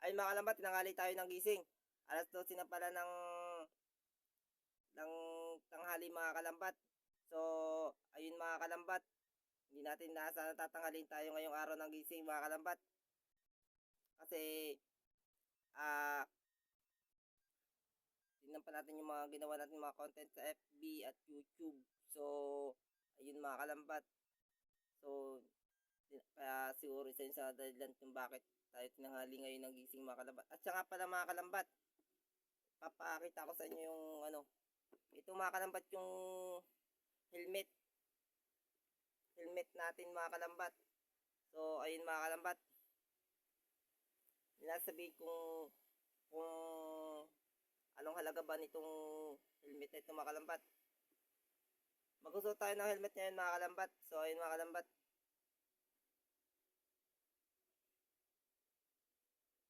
Ay mga kalambat, tinanghali tayo ng gising. Alas 12 na pala ng tanghali mga kalambat. So, ayun mga kalambat, hindi natin nasa tatanghalin tayo ngayong araw ng gising mga kalambat. Kasi, ah, tingnan pa natin yung mga ginawa natin mga content sa FB at YouTube. So, ayun mga kalambat. So, kaya siguro isa yun sa dahilan kung bakit tayo tinanghali ngayon ng gising mga kalambat. At saka pala mga kalambat, papakita ko sa inyo yung ito mga kalambat yung helmet. Helmet natin mga kalambat. So, ayun mga kalambat. Ninasabihin kung anong halaga ba nitong helmet na ito mga kalambat. Magsusuot tayo ng helmet ngayon mga kalambat. So, ayun mga kalambat.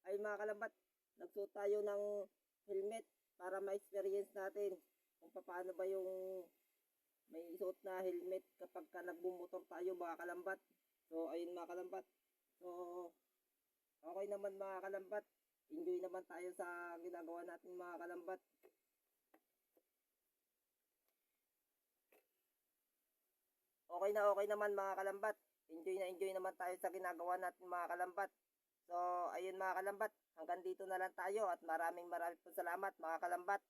Ayun mga kalambat. Nagsuot tayo ng helmet para ma-experience natin kung paano ba yung may isuot na helmet kapag ka nagbumotor tayo mga kalambat. So, ayun mga kalambat. So, okay naman mga kalambat. Enjoy naman tayo sa ginagawa natin mga kalambat. Okay naman mga kalambat. Enjoy naman tayo sa ginagawa natin mga kalambat. So, ayun mga kalambat. Hanggang dito na lang tayo at maraming po salamat mga kalambat.